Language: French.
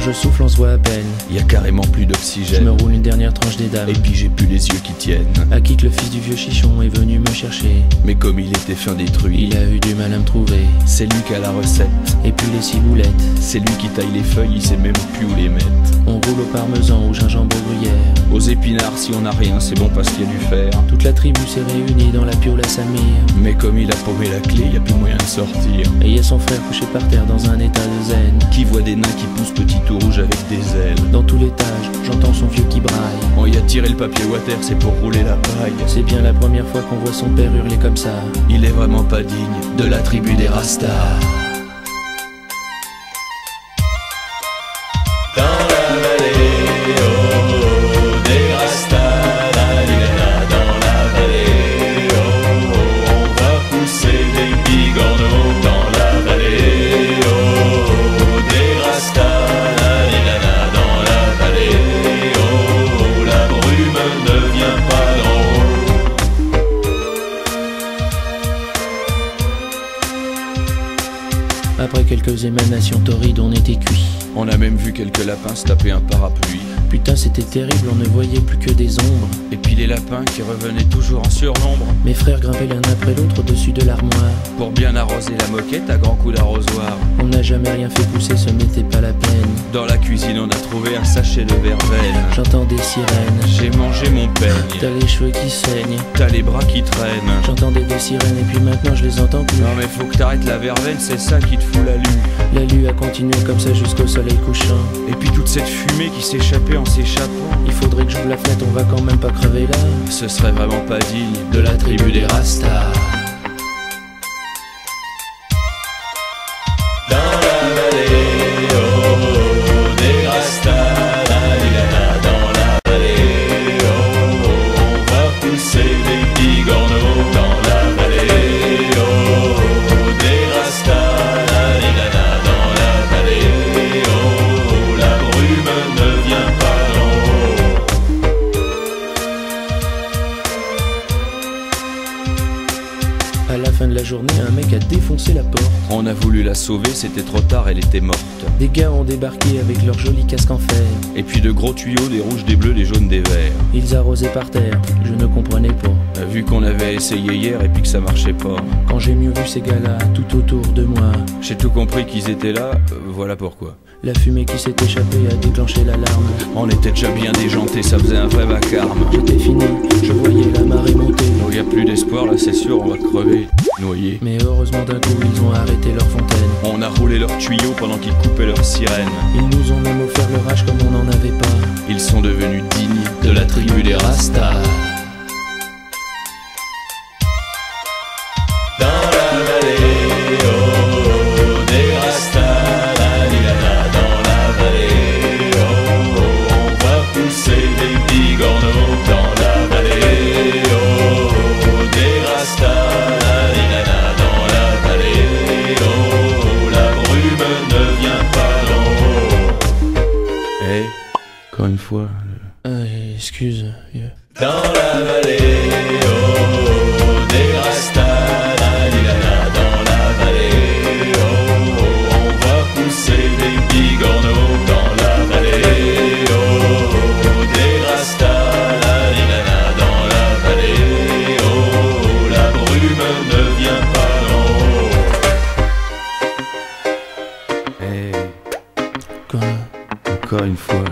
je souffle, on se voit à peine. Y a carrément plus d'oxygène. Je me roule une dernière tranche des dames. Et puis j'ai plus les yeux qui tiennent. À qui que le fils du vieux chichon est venu me chercher. Mais comme il était fin détruit, Il a eu du mal à me trouver. c'est lui qui a la recette. Et puis les ciboulettes. C'est lui qui taille les feuilles, il sait même plus où les mettre. On roule au parmesan, au gingembre gruyère. Aux épinards, si on a rien, c'est bon parce qu'il y a du fer. Toute la tribu s'est réunie dans la piole à Samir. Mais comme il a paumé la clé, y a plus moyen de sortir. Et y a son frère couché par terre dans un état de zen. Qui voit des nains qui poussent petit tout rouge avec des ailes. Dans tout l'étage, j'entends son vieux qui braille. On y a tiré le papier water, c'est pour rouler la paille. C'est bien la première fois qu'on voit son père hurler comme ça. Il est vraiment pas digne de la tribu des Rastas. Dans la vallée, oh, des Rastas, la lila, dans la vallée, oh, oh, on va pousser des bigorneaux. Dans la vallée, oh, des Rastas, la lila, dans la vallée, oh, oh, la brume ne vient pas d'en haut. Après quelques émanations torrides, on était cuit. On a même vu quelques lapins se taper un parapluie. Putain, c'était terrible, on ne voyait plus que des ombres. Et puis les lapins qui revenaient toujours en surnombre. Mes frères grimpaient l'un après l'autre au-dessus de l'armoire. Pour bien arroser la moquette à grands coups d'arrosoir. On n'a jamais rien fait pousser, ce n'était pas la peine. Dans la cuisine on a trouvé un sachet de verveine. J'entends des sirènes. J'ai mangé mon peigne. T'as les cheveux qui saignent. T'as les bras qui traînent. J'entendais des sirènes et puis maintenant je les entends plus. Non mais faut que t'arrêtes la verveine, c'est ça qui te fout la lue. La lue a continué comme ça jusqu'au soleil couchant. Et puis toute cette fumée qui s'échappait en s'échappant. Il faudrait que j'ouvre la fenêtre, on va quand même pas crever là. Ce serait vraiment pas digne de la tribu des Rastas. Dans la vallée, oh, des Rastas, la lila, dans la vallée, oh, oh, on va pousser des bigorneaux. Dans la vallée, oh, des Rastas, la lila, dans la vallée, oh, oh, la brume ne vient pas d'en haut. À la fin de la journée, un mec a défoncé la porte. On a voulu la sauver, c'était trop tard, elle était morte. Des gars ont débarqué avec leurs jolis casques en fer. Et puis de gros tuyaux, des rouges, des bleus, des jaunes, des verts. Ils arrosaient par terre, je ne comprenais pas. Vu qu'on avait essayé hier et puis que ça marchait pas. Quand j'ai mieux vu ces gars-là tout autour de moi, J'ai tout compris qu'ils étaient là, voilà pourquoi. la fumée qui s'est échappée a déclenché l'alarme. On était déjà bien déjantés, ça faisait un vrai vacarme. J'étais fini, je voyais la marée monter. Oh, y a plus d'espoir là, c'est sûr, on va crever, noyés. Mais heureusement d'un coup ils ont arrêté leur fontaine. On a roulé leurs tuyaux pendant qu'ils coupaient leurs sirènes. Ils nous ont même offert leur âge comme on n'en avait pas. Ils sont devenus dignes de la tribu des Rastas. Dans la vallée, oh, des Rastas, la lila, dans la vallée, oh, oh, on va pousser des bigorneaux. Dans la vallée, oh, des Rastas, la lila, dans la vallée, oh, oh, la brume ne vient pas d'en haut. Eh, encore une fois. Excuse, vieux. Dans la vallée, oh, des Rastas, la lila, dans la vallée, oh, oh, on va pousser des bigorneaux. Dans la vallée, oh, des Rastas, la lila, dans la vallée, oh, oh, la brume ne vient pas d'en haut. Eh, Quoi? encore une fois.